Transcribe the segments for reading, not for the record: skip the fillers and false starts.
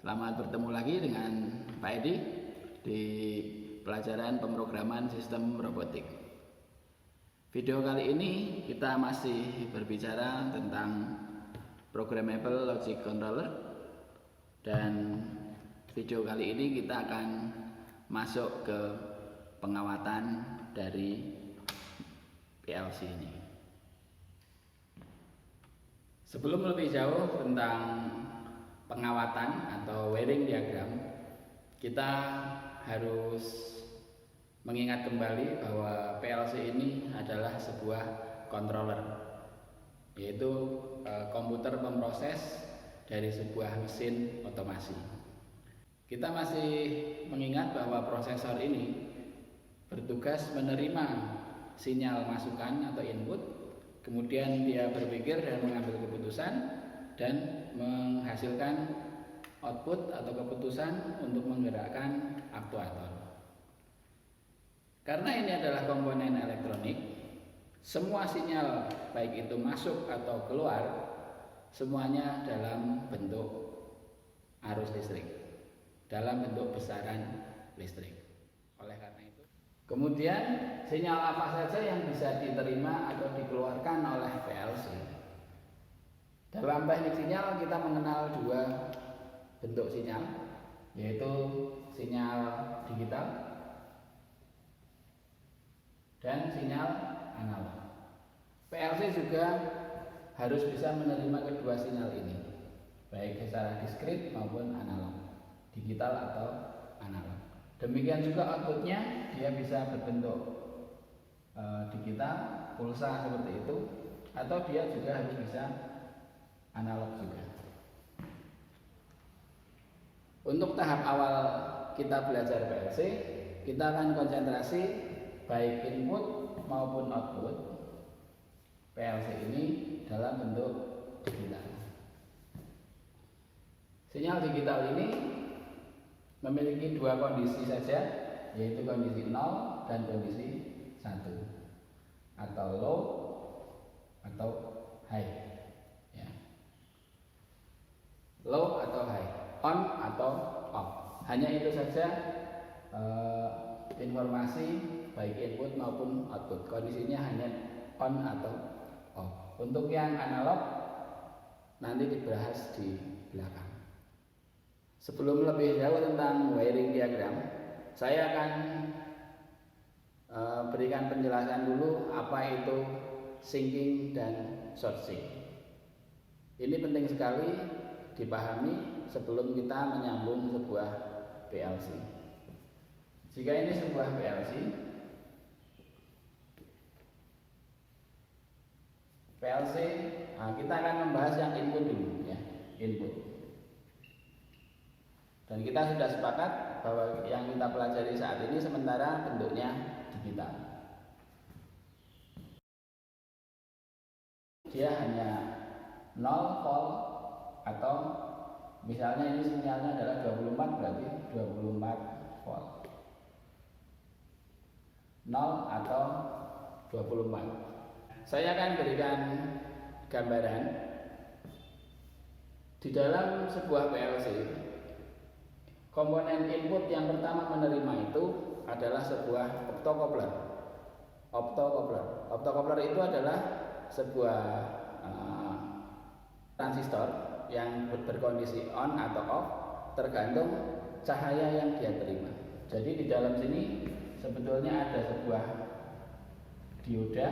Selamat bertemu lagi dengan Pak Edi di pelajaran pemrograman sistem robotik. Video kali ini kita masih berbicara tentang programmable logic controller, dan video kali ini kita akan masuk ke pengawatan dari PLC ini. Sebelum lebih jauh tentang pengawatan atau wiring diagram, kita harus mengingat kembali bahwa PLC ini adalah sebuah controller, yaitu komputer pemroses dari sebuah mesin otomasi. Kita masih mengingat bahwa prosesor ini bertugas menerima sinyal masukan atau input, kemudian dia berpikir dan mengambil keputusan dan menghasilkan output atau keputusan untuk menggerakkan aktuator. Karena ini adalah komponen elektronik, semua sinyal baik itu masuk atau keluar semuanya dalam bentuk arus listrik, dalam bentuk besaran listrik. Oleh karena itu, kemudian sinyal apa saja yang bisa diterima atau dikeluarkan oleh PLC? Dalam teknik sinyal kita mengenal dua bentuk sinyal, yaitu sinyal digital dan sinyal analog. PLC juga harus bisa menerima kedua sinyal ini, baik secara diskrit maupun analog, digital atau analog. Demikian juga outputnya dia bisa berbentuk digital, pulsa seperti itu, atau dia juga harus bisa analog juga. Untuk tahap awal kita belajar PLC, kita akan konsentrasi baik input maupun output PLC ini dalam bentuk digital. Sinyal digital ini memiliki dua kondisi saja, yaitu kondisi 0 dan kondisi 1, atau low atau high. Low atau high, on atau off. Hanya itu saja informasi baik input maupun output. Kondisinya hanya on atau off. Untuk yang analog nanti dibahas di belakang. Sebelum lebih jauh tentang wiring diagram, saya akan berikan penjelasan dulu apa itu syncing dan sourcing. Ini penting sekali dipahami sebelum kita menyambung sebuah PLC. Jika ini sebuah PLC, kita akan membahas yang input dulu, ya, input. Dan kita sudah sepakat bahwa yang kita pelajari saat ini sementara bentuknya digital. Dia hanya 0 volt, atau misalnya ini sinyalnya adalah 24, berarti 24 volt. 0 atau 24. Saya akan berikan gambaran. Di dalam sebuah PLC, komponen input yang pertama menerima itu adalah sebuah optocoupler. Optocoupler itu adalah sebuah transistor yang berkondisi on atau off tergantung cahaya yang dia terima. Jadi di dalam sini sebetulnya ada sebuah dioda.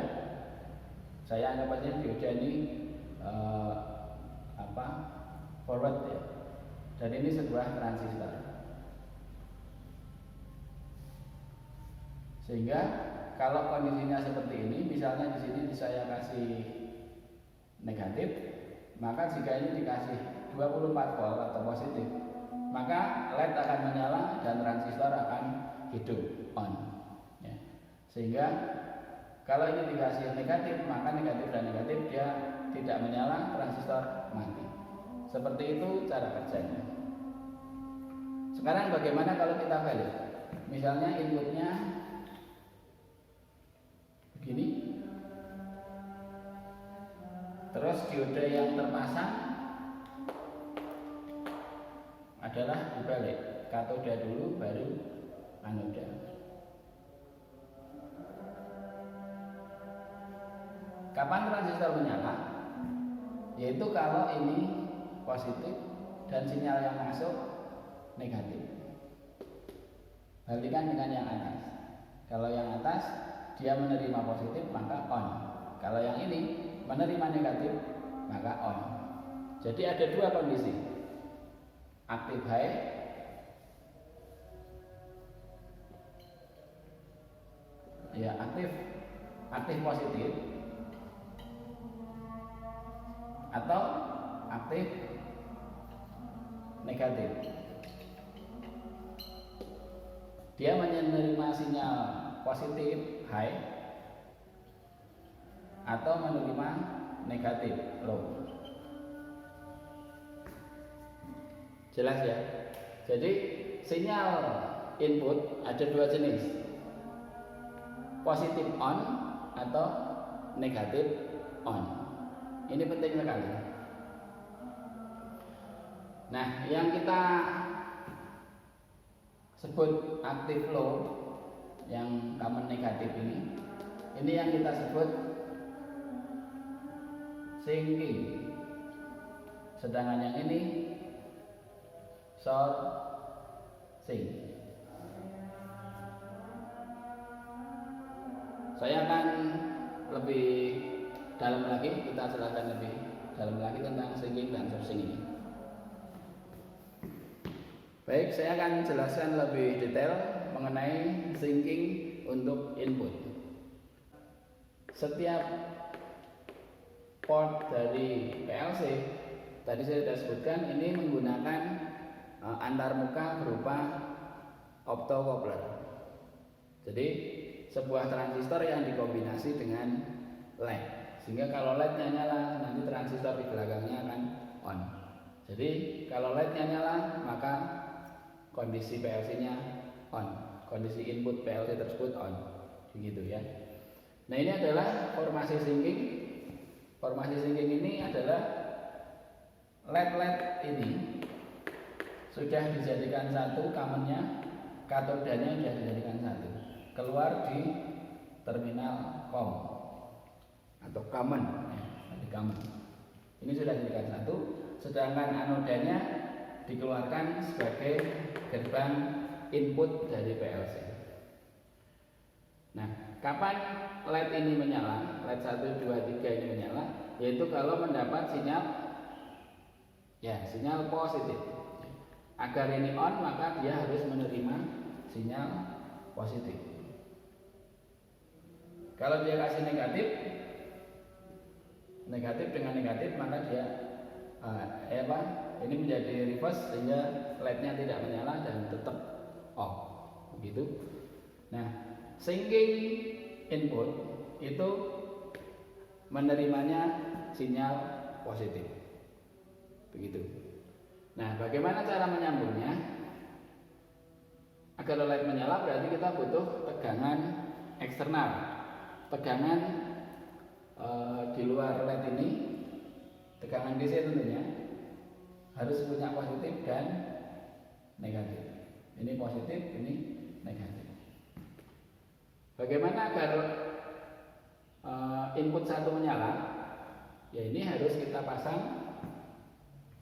Saya anggap aja dioda ini forward, ya. Dan ini sebuah transistor. Sehingga kalau kondisinya seperti ini, misalnya di sini saya kasih negatif, maka jika ini dikasih 24 volt atau positif, maka LED akan menyala dan transistor akan hidup, on, ya. Sehingga kalau ini dikasih negatif, maka negatif dan negatif dia tidak menyala, transistor mati. Seperti itu cara kerjanya. Sekarang bagaimana kalau kita balik? Misalnya inputnya begini, terus dioda yang terpasang adalah dibalik, katoda dulu baru anoda. Kapan transistor menyala? Yaitu kalau ini positif dan sinyal yang masuk negatif. Balikan dengan yang atas. Kalau yang atas dia menerima positif maka on. Kalau yang ini menerima negatif maka on. Jadi ada dua kondisi, aktif high ya, aktif positif atau aktif negatif. Dia menerima sinyal positif high atau menerima negatif low. Jelas ya? Jadi sinyal input ada dua jenis, positif on atau negatif on. Ini penting sekali. Nah, yang kita sebut aktif low, yang common negatif ini yang kita sebut sinking. Sedangkan yang ini short sink. Saya akan lebih dalam lagi, kita jelaskan lebih dalam lagi tentang sinking dan sourcing ini. Baik, saya akan jelaskan lebih detail mengenai sinking untuk input. Setiap port dari PLC tadi saya sudah sebutkan ini menggunakan antarmuka berupa optocoupler. Jadi sebuah transistor yang dikombinasi dengan LED, sehingga kalau LED-nya nyala nanti transistor di belakangnya akan on. Jadi kalau LED-nya nyala maka kondisi PLC-nya on, kondisi input PLC tersebut on, begitu ya. Nah, ini adalah formasi sinking. Formasi sinking ini adalah LED ini sudah dijadikan satu, kamennya, katodanya sudah dijadikan satu, keluar di terminal COM atau common ya, di common. Ini sudah dijadikan satu, sedangkan anodanya dikeluarkan sebagai gerbang input dari PLC. Nah, kapan LED ini menyala, LED 1, 2, 3 ini menyala, yaitu kalau mendapat sinyal positif. Agar ini on maka dia harus menerima sinyal positif. Kalau dia kasih negatif dengan negatif maka dia ini menjadi reverse sehingga LED-nya tidak menyala dan tetap off, begitu. Nah, sinking input itu menerimanya sinyal positif, begitu. Nah, bagaimana cara menyambungnya? Agar LED menyala berarti kita butuh tegangan eksternal, tegangan di luar LED ini, tegangan DC tentunya harus punya positif dan negatif. Ini positif, ini negatif. Bagaimana agar input satu menyala? Ya, ini harus kita pasang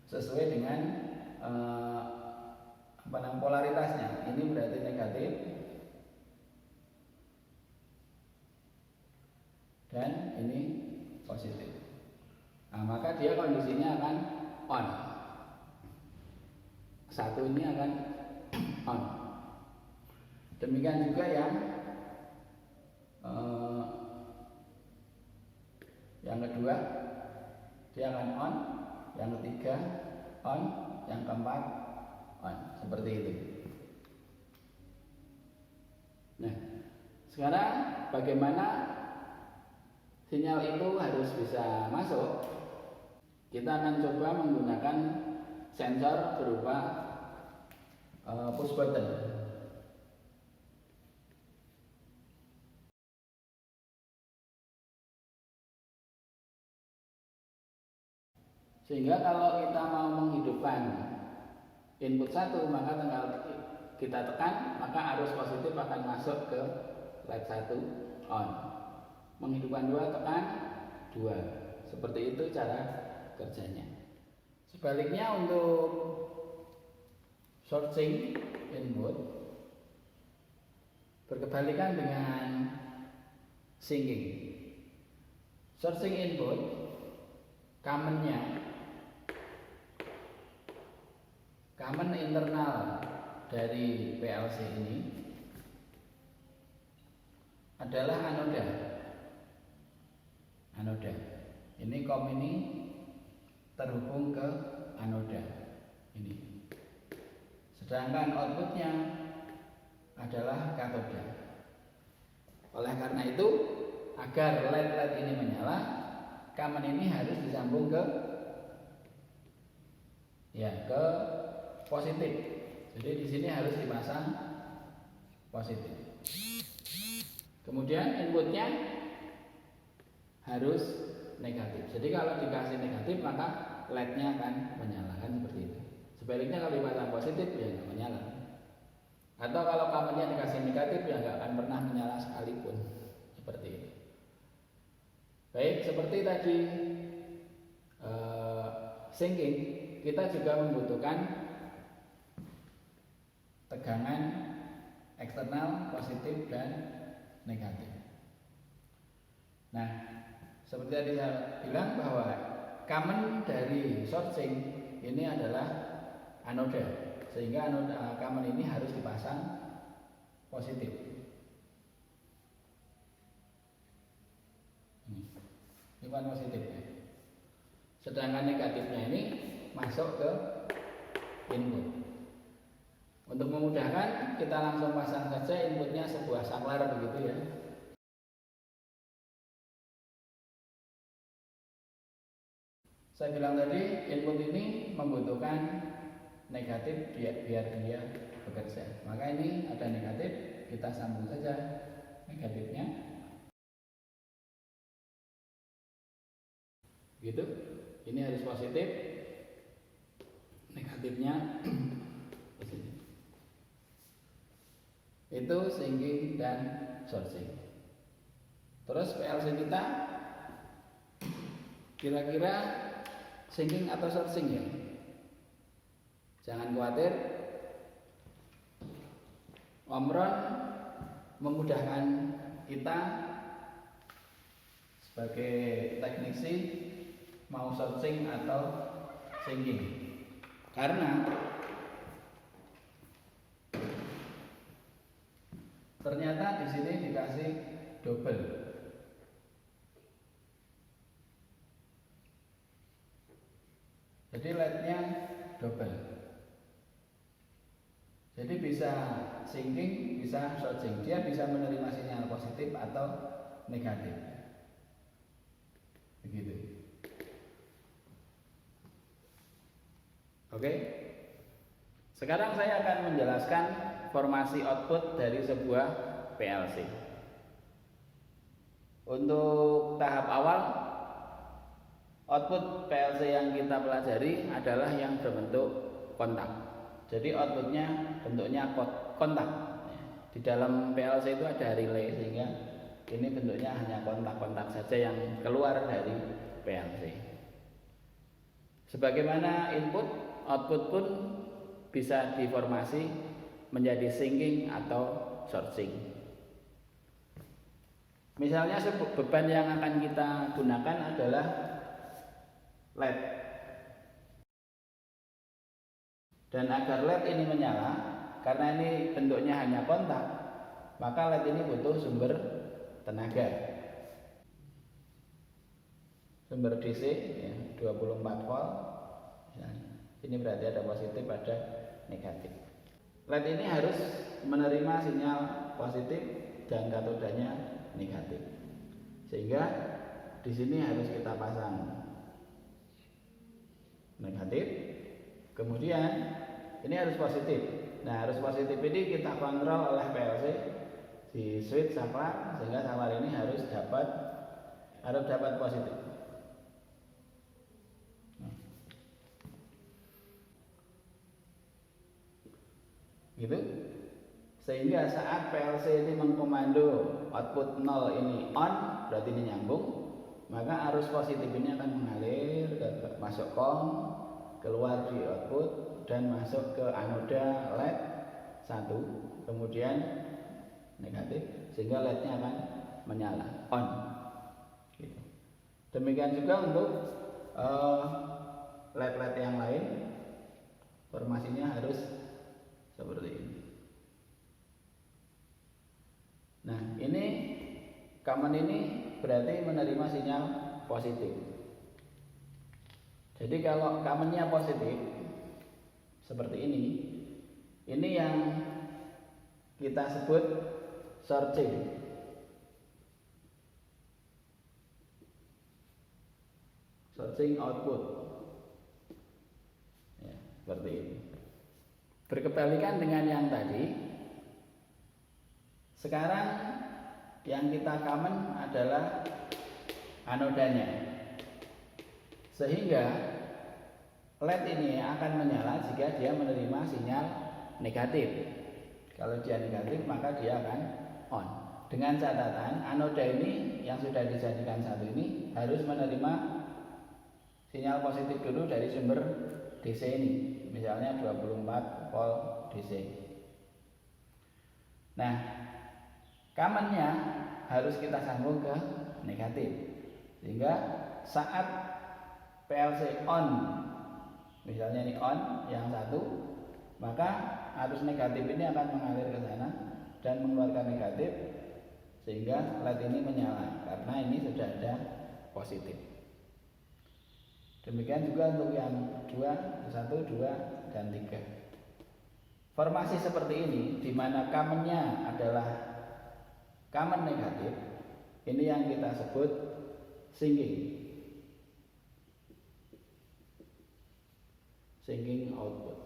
sesuai dengan polaritasnya. Ini berarti negatif dan ini positif. Nah, maka dia kondisinya akan on. Satu ini akan on. Demikian juga yang kedua dia akan on, yang ketiga on, yang keempat on, seperti itu. Nah, sekarang bagaimana sinyal itu harus bisa masuk? Kita akan coba menggunakan sensor berupa push button. Sehingga kalau kita mau menghidupkan input 1 maka tinggal kita tekan, maka arus positif akan masuk ke LED 1 on. Menghidupkan 2 tekan 2. Seperti itu cara kerjanya. Sebaliknya untuk sourcing input berkebalikan dengan syncing. Sourcing input common internal dari PLC ini adalah anoda. Ini COM ini terhubung ke anoda ini. Sedangkan outputnya adalah katoda. Oleh karena itu, agar LED ini menyala, common ini harus disambung ke positif. Jadi di sini harus dipasang positif. Kemudian inputnya harus negatif. Jadi kalau dikasih negatif maka LED-nya akan menyala, kan seperti itu. Sebaliknya kalau dipasang positif ya nggak menyala. Atau kalau commonnya dikasih negatif ya nggak akan pernah menyala sekalipun. Seperti itu. Baik, seperti tadi syncing, kita juga membutuhkan tegangan eksternal positif dan negatif. Nah, seperti tadi saya bilang bahwa common dari sourcing ini adalah anoda, sehingga anoda common ini harus dipasang positif. Ini kan positifnya. Sedangkan negatifnya ini masuk ke input. Untuk memudahkan, kita langsung pasang saja inputnya sebuah saklar begitu ya. Saya bilang tadi input ini membutuhkan negatif biar dia bekerja. Maka ini ada negatif, kita sambung saja negatifnya. Gitu. Ini harus positif. Negatifnya positif. Itu syncing dan sourcing. Terus PLC kita kira-kira syncing atau sourcing ya? Jangan khawatir, Omron memudahkan kita sebagai teknisi mau sourcing atau syncing. Karena ternyata di sini dikasih double. Jadi LED-nya double. Jadi bisa syncing, bisa sourcing. Dia bisa menerima sinyal positif atau negatif. Begitu. Oke. Sekarang saya akan menjelaskan formasi output dari sebuah PLC. Untuk tahap awal, output PLC yang kita pelajari adalah yang berbentuk kontak. Jadi outputnya bentuknya kontak. Di dalam PLC itu ada relay, sehingga ini bentuknya hanya kontak-kontak saja yang keluar dari PLC. Sebagaimana input, output pun bisa diformasi menjadi syncing atau sourcing. Misalnya beban yang akan kita gunakan adalah LED. Dan agar LED ini menyala, karena ini bentuknya hanya kontak, maka LED ini butuh sumber tenaga. Sumber DC ya, 24 volt. Ini berarti ada positif, ada negatif. LED ini harus menerima sinyal positif dan katodanya negatif. Sehingga di sini harus kita pasang negatif. Kemudian ini harus positif. Nah, harus positif ini kita kontrol oleh PLC di switch saklar, sehingga saklar ini harus dapat positif. gitu. Sehingga saat PLC ini mengkomando output 0 ini on, berarti ini nyambung, maka arus positif ini akan mengalir masuk COM, keluar di output dan masuk ke anoda LED 1, kemudian negatif, sehingga LED-nya akan menyala on. Gitu. Demikian juga untuk LED-LED yang lain, formasinya harus seperti ini. Nah, ini common ini berarti menerima sinyal positif. Jadi kalau commonnya positif seperti ini yang kita sebut searching. Searching output. Ya, seperti ini. Berkebalikan dengan yang tadi. Sekarang yang kita common adalah anodanya, sehingga LED ini akan menyala jika dia menerima sinyal negatif. Kalau dia negatif maka dia akan on. Dengan catatan anoda ini yang sudah dijadikan satu ini harus menerima sinyal positif dulu dari sumber DC ini, misalnya 24 volt DC. Nah, commonnya harus kita sambung ke negatif, sehingga saat PLC on, misalnya ini on yang satu, maka arus negatif ini akan mengalir ke sana dan mengeluarkan negatif, sehingga LED ini menyala karena ini sudah ada positif. Demikian juga untuk yang 2, 1, 2, dan 3. Formasi seperti ini di mana commonnya adalah common negatif, ini yang kita sebut syncing output.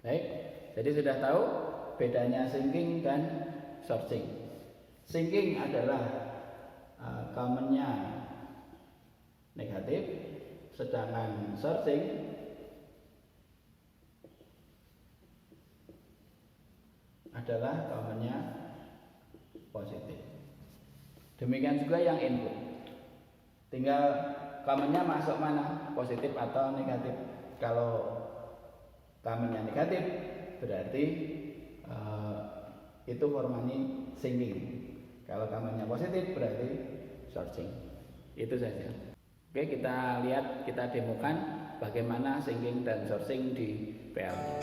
Baik, jadi sudah tahu bedanya syncing dan searching. Syncing adalah commonnya negatif, sedangkan searching adalah commonnya positif. Demikian juga yang input, tinggal commonnya masuk mana, positif atau negatif. Kalau commonnya negatif berarti itu formasi syncing. Kalau commonnya positif berarti searching. Itu saja. Oke, kita lihat, kita demokan bagaimana syncing dan searching di PLC.